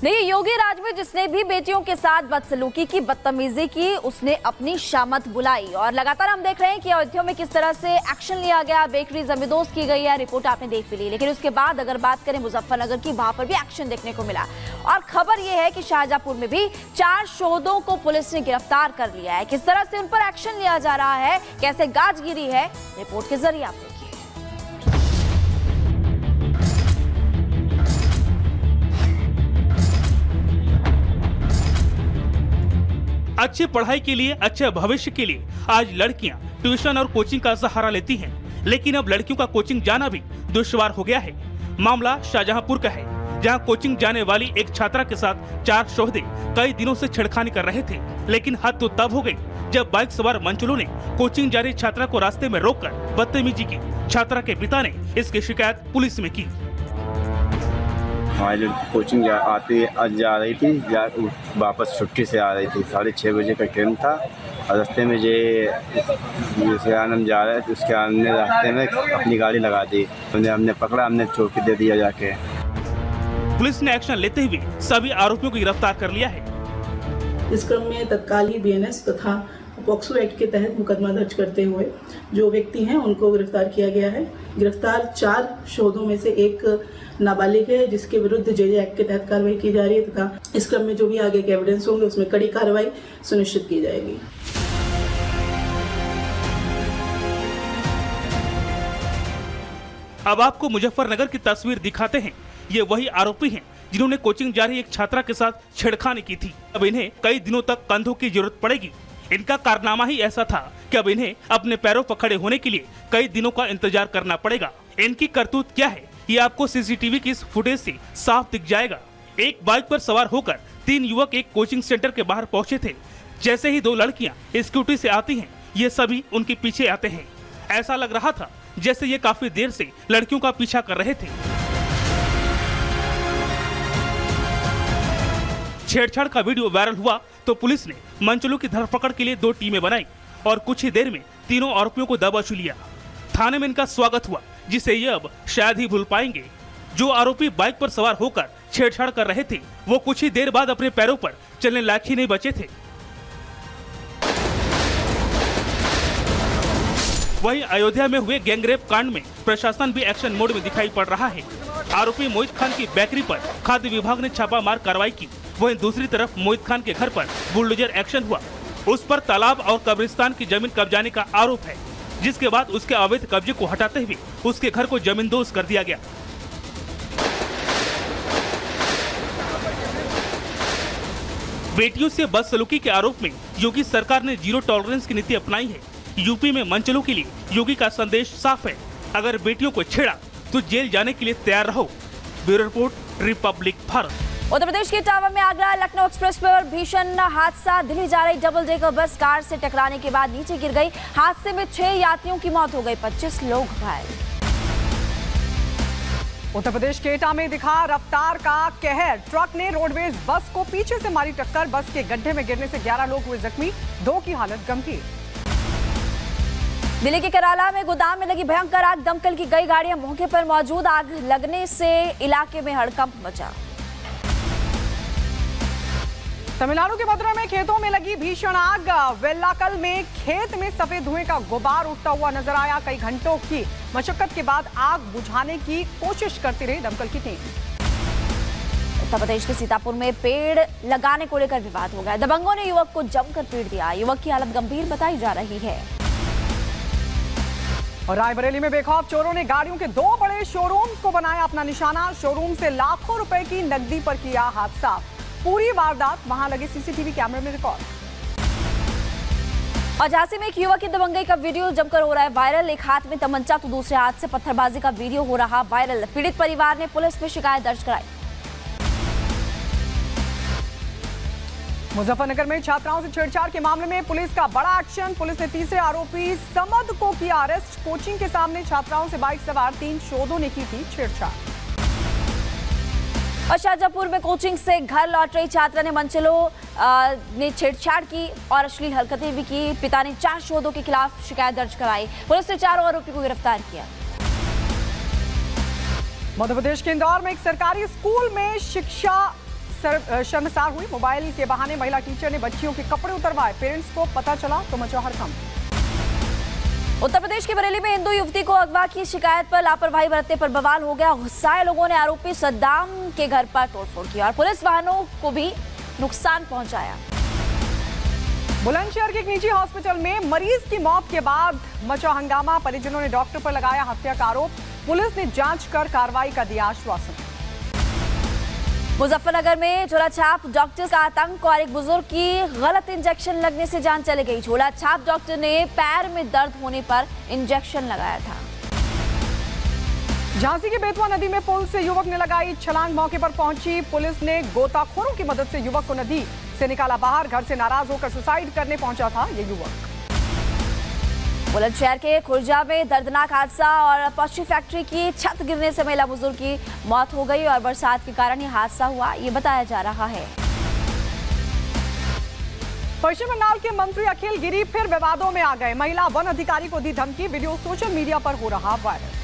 नहीं, योगी राज में जिसने भी बेटियों के साथ बदसलूकी की, बदतमीजी की, उसने अपनी शामत बुलाई। और लगातार हम देख रहे हैं कि अयोध्या में किस तरह से एक्शन लिया गया, बेकरी जमींदोज की गई है, रिपोर्ट आपने देख भी ली। लेकिन उसके बाद अगर बात करें मुजफ्फरनगर की, वहां पर भी एक्शन देखने को मिला। और खबर यह है कि शाहजहांपुर में भी 4 शोधों को पुलिस ने गिरफ्तार कर लिया है। किस तरह से उन पर एक्शन लिया जा रहा है, कैसे गाजगिरी है, रिपोर्ट के जरिए आप देखिए। अच्छी पढ़ाई के लिए, अच्छे भविष्य के लिए आज लड़कियां ट्यूशन और कोचिंग का सहारा लेती हैं। लेकिन अब लड़कियों का कोचिंग जाना भी दुश्वार हो गया है। मामला शाहजहांपुर का है, जहां कोचिंग जाने वाली एक छात्रा के साथ 4 शोहदे कई दिनों से छेड़खानी कर रहे थे। लेकिन हद तो तब हो गई जब बाइक सवार मंचलों ने कोचिंग जा रही छात्रा को रास्ते में रोककर बदतमीजी की। छात्रा के पिता ने इसकी शिकायत पुलिस में की। हमारी लड़की कोचिंग जा रही थी, वापस छुट्टी से आ रही थी। 6:30 बजे का ट्रेन था और रास्ते में जैसे आनंद जा रहे थे, उसके हमने रास्ते में अपनी गाड़ी लगा दी। हमने पकड़ा, हमने चौकी दे दिया जाके। पुलिस ने एक्शन लेते हुए सभी आरोपियों को गिरफ्तार कर लिया है। इस क्रम में तत्काल ही BNS तथा पॉक्सो एक्ट के तहत मुकदमा दर्ज करते हुए जो व्यक्ति हैं उनको गिरफ्तार किया गया है। गिरफ्तार 4 शोधों में से एक नाबालिग है, जिसके विरुद्ध JJ एक्ट के तहत कार्रवाई की जा रही है तथा इस क्रम में जो भी आगे के एविडेंस होंगे उसमें कड़ी कार्रवाई सुनिश्चित की जाएगी। अब आपको मुजफ्फरनगर की तस्वीर दिखाते हैं। ये वही आरोपी हैं जिन्होंने कोचिंग जा रही एक छात्रा के साथ छेड़खानी की थी। अब इन्हें कई दिनों तक कंधों की जरूरत पड़ेगी। इनका कारनामा ही ऐसा था कि अब इन्हें अपने पैरों पर खड़े होने के लिए कई दिनों का इंतजार करना पड़ेगा। इनकी करतूत क्या है, ये आपको CCTV की इस फुटेज से साफ दिख जाएगा। एक बाइक पर सवार होकर 3 युवक एक कोचिंग सेंटर के बाहर पहुंचे थे। जैसे ही 2 लड़कियां स्कूटी से आती हैं, ये सभी उनके पीछे आते हैं। ऐसा लग रहा था जैसे ये काफी देर से लड़कियों का पीछा कर रहे थे। छेड़छाड़ का वीडियो वायरल हुआ तो पुलिस ने मंचलों की धरपकड़ के लिए 2 टीमें बनाई और कुछ ही देर में तीनों आरोपियों को दबोच लिया। थाने में इनका स्वागत हुआ, जिसे ये अब शायद ही भूल पाएंगे। जो आरोपी बाइक पर सवार होकर छेड़छाड़ कर रहे थे, वो कुछ ही देर बाद अपने पैरों पर चलने लायक ही नहीं बचे थे। वहीं अयोध्या में हुए गैंगरेप कांड में प्रशासन भी एक्शन मोड में दिखाई पड़ रहा है। आरोपी मोहित खान की बेकरी पर खाद्य विभाग ने छापामार कार्रवाई की। वहीं दूसरी तरफ मोहित खान के घर पर बुलडोजर एक्शन हुआ। उस पर तालाब और कब्रिस्तान की जमीन कब्जाने का आरोप है, जिसके बाद उसके अवैध कब्जे को हटाते हुए उसके घर को जमींदोज कर दिया गया। बेटियों से बदसलूकी के आरोप में योगी सरकार ने जीरो टॉलरेंस की नीति अपनाई है। यूपी में मंचलों के लिए योगी का संदेश साफ है, अगर बेटियों को छेड़ा तो जेल जाने के लिए तैयार रहो। Bureau report, Republic Bharat. Uttar Pradesh के इटावा में आगरा लखनऊ एक्सप्रेस पर भीषण हादसा। दिल्ली जा रही डबल डेकर बस कार से टकराने के बाद नीचे गिर गई। हादसे में 6 यात्रियों की मौत हो गई, 25 लोग घायल। उत्तर प्रदेश के एटा में दिखा रफ्तार का कहर। ट्रक ने रोडवेज बस को पीछे से मारी टक्कर। बस के गड्ढे में गिरने से 11 लोग हुए जख्मी, 2 की हालत गंभीर। दिल्ली के कराला में गोदाम में लगी भयंकर आग। दमकल की कई गाड़ियां मौके पर मौजूद। आग लगने से इलाके में हड़कंप मचा। तमिलनाडु के मदुरै में खेतों में लगी भीषण आग। वेल्लाकल में खेत में सफेद धुएं का गुबार उठता हुआ नजर आया। कई घंटों की मशक्कत के बाद आग बुझाने की कोशिश करती रही दमकल की टीम। उत्तर प्रदेश के सीतापुर में पेड़ लगाने को लेकर विवाद हो गया। दबंगों ने युवक को जमकर पीट दिया। युवक की हालत गंभीर बताई जा रही है। और रायबरेली में बेखौफ चोरों ने गाड़ियों के 2 बड़े शोरूम्स को बनाया अपना निशाना। शोरूम से लाखों रुपए की नकदी पर किया हाथ साफ। पूरी वारदात वहां लगे CCTV कैमरे में रिकॉर्ड। और झांसी में एक युवक की दबंगई का वीडियो जमकर हो रहा है वायरल। एक हाथ में तमंचा तो दूसरे हाथ से पत्थरबाजी का वीडियो हो रहा वायरल। पीड़ित परिवार ने पुलिस में शिकायत दर्ज कराई। मुजफ्फरनगर में छात्राओं से छेड़छाड़ के मामले में पुलिस का बड़ा एक्शन। पुलिस ने तीसरे आरोपी समद को किया अरेस्ट। कोचिंग के सामने छात्राओं से बाइक सवार 3 शोधों ने की थी छेड़छाड़। और शाहजहांपुर में कोचिंग से घर लौट रही छात्रा ने मंचलों ने छेड़छाड़ की और अश्लील हरकतें भी की। पिता ने 4 शोधों के खिलाफ शिकायत दर्ज कराई। पुलिस ने 4 आरोपी को गिरफ्तार किया। मध्य प्रदेश के इंदौर में एक सरकारी स्कूल में शिक्षा शर्मसार हुई। मोबाइल के बहाने महिला टीचर ने बच्चियों के कपड़े उतरवाए। पेरेंट्स को पता चला तो मचा हड़कंप। उत्तर प्रदेश के बरेली में हिंदू युवती को अगवा की शिकायत पर लापरवाही बरतने पर बवाल हो गया। गुस्साए लोगों ने आरोपी सद्दाम के घर पर तोड़फोड़ की और पुलिस वाहनों को भी नुकसान पहुंचाया। बुलंदशहर के एक निजी हॉस्पिटल में मरीज की मौत के बाद मचा हंगामा। परिजनों ने डॉक्टर पर लगाया हत्या का आरोप। पुलिस ने जांच कर कार्रवाई का दिया आश्वासन। मुजफ्फरनगर में झोलाछाप डॉक्टर का आतंक और एक बुजुर्ग की गलत इंजेक्शन लगने से जान चली गई। झोलाछाप डॉक्टर ने पैर में दर्द होने पर इंजेक्शन लगाया था। झांसी की बेतवा नदी में पुल से युवक ने लगाई छलांग। मौके पर पहुंची पुलिस ने गोताखोरों की मदद से युवक को नदी से निकाला बाहर। घर से नाराज होकर सुसाइड करने पहुंचा था ये युवक। बुलंदशहर के खुर्जा में दर्दनाक हादसा और पश्चिमी फैक्ट्री की छत गिरने से महिला बुजुर्ग की मौत हो गई और बरसात के कारण ये हादसा हुआ, ये बताया जा रहा है। पश्चिम बंगाल के मंत्री अखिल गिरी फिर विवादों में आ गए। महिला वन अधिकारी को दी धमकी। वीडियो सोशल मीडिया पर हो रहा वायरल।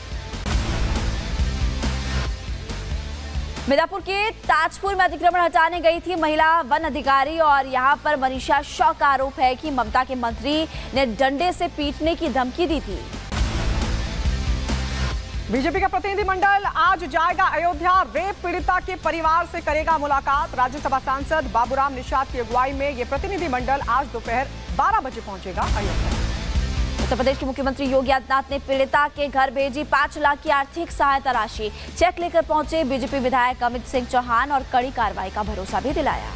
मिर्जापुर के ताजपुर में अतिक्रमण हटाने गई थी महिला वन अधिकारी और यहां पर मनीषा शॉ का आरोप है कि ममता के मंत्री ने डंडे से पीटने की धमकी दी थी। बीजेपी का प्रतिनिधिमंडल आज जाएगा अयोध्या। रेप पीड़िता के परिवार से करेगा मुलाकात। राज्यसभा सांसद बाबूराम निषाद की अगुवाई में ये प्रतिनिधिमंडल आज दोपहर 12 बजे पहुंचेगा अयोध्या। उत्तर प्रदेश के मुख्यमंत्री योगी आदित्यनाथ ने पीड़िता के घर भेजी 5 लाख की आर्थिक सहायता राशि। चेक लेकर पहुंचे बीजेपी विधायक अमित सिंह चौहान और कड़ी कार्रवाई का भरोसा भी दिलाया।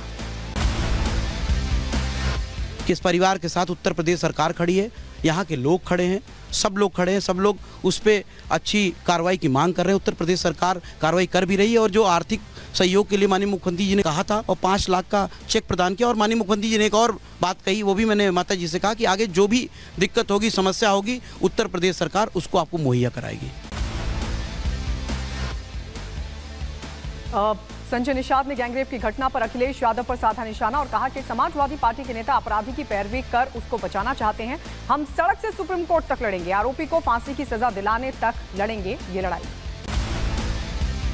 किस परिवार के साथ उत्तर प्रदेश सरकार खड़ी है, यहाँ के लोग खड़े हैं, सब लोग खड़े हैं, सब लोग उस पर अच्छी कार्रवाई की मांग कर रहे हैं। उत्तर प्रदेश सरकार कार्रवाई कर भी रही है और जो आर्थिक सहयोग के लिए माननीय मुख्यमंत्री जी ने कहा था और 5 लाख का चेक प्रदान किया। और माननीय मुख्यमंत्री जी ने एक और बात कही, वो भी मैंने माता जी से कहा कि आगे जो भी दिक्कत होगी, समस्या होगी, उत्तर प्रदेश सरकार उसको आपको मुहैया कराएगी। संजय निषाद ने गैंगरेप की घटना पर अखिलेश यादव पर साधा निशाना और कहा कि समाजवादी पार्टी के नेता अपराधी की पैरवी कर उसको बचाना चाहते हैं। हम सड़क से सुप्रीम कोर्ट तक लड़ेंगे। आरोपी को फांसी की सजा दिलाने तक लड़ेंगे ये लड़ाई।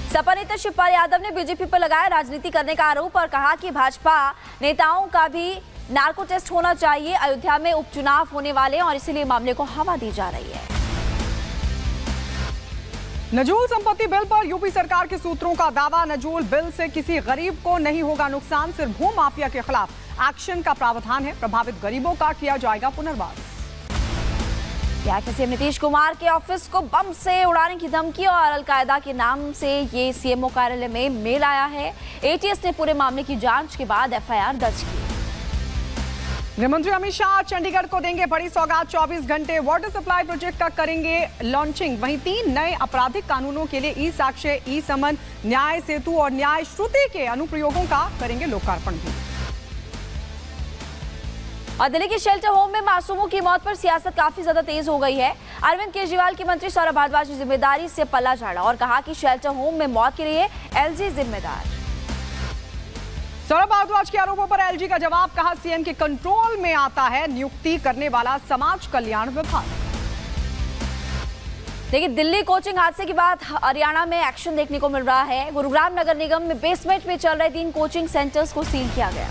सपा नेता शिवपाल यादव ने बीजेपी पर लगाया राजनीति करने का आरोप और कहा कि भाजपा नेताओं का भी नार्को टेस्ट होना चाहिए। अयोध्या में उपचुनाव होने वाले और इसीलिए मामले को हवा दी जा रही है। नजूल संपत्ति बिल पर यूपी सरकार के सूत्रों का दावा। नजूल बिल से किसी गरीब को नहीं होगा नुकसान। सिर्फ भू माफिया के खिलाफ एक्शन का प्रावधान है। प्रभावित गरीबों का किया जाएगा पुनर्वास। सीएम नीतीश कुमार के ऑफिस को बम से उड़ाने की धमकी और अलकायदा के नाम से ये सीएमओ कार्यालय में मेल आया है। एटीएस ने पूरे मामले की जांच के बाद एफआईआर दर्ज की। गृहमंत्री अमित शाह चंडीगढ़ को देंगे बड़ी सौगात। 24 घंटे वाटर सप्लाई प्रोजेक्ट का करेंगे लॉन्चिंग। वहीं 3 नए आपराधिक कानूनों के लिए ई साक्ष्य, ई समन, न्याय सेतु और न्याय श्रुति के अनुप्रयोगों का करेंगे लोकार्पण भी। और दिल्ली के शेल्टर होम में मासूमों की मौत पर सियासत काफी ज्यादा तेज हो गई है। अरविंद केजरीवाल की मंत्री सौरभ भारद्वाज ने जिम्मेदारी से पल्ला झाड़ा और कहा कि शेल्टर होम में मौत के लिए एलजी जिम्मेदार। सौरभ भारद्वाज के आरोपों पर एलजी का जवाब। कहा सीएम के कंट्रोल में आता है नियुक्ति करने वाला समाज कल्याण विभाग। देखिए, दिल्ली कोचिंग हादसे के बाद हरियाणा में एक्शन देखने को मिल रहा है। गुरुग्राम नगर निगम में बेसमेंट में चल रहे 3 कोचिंग सेंटर्स को सील किया गया।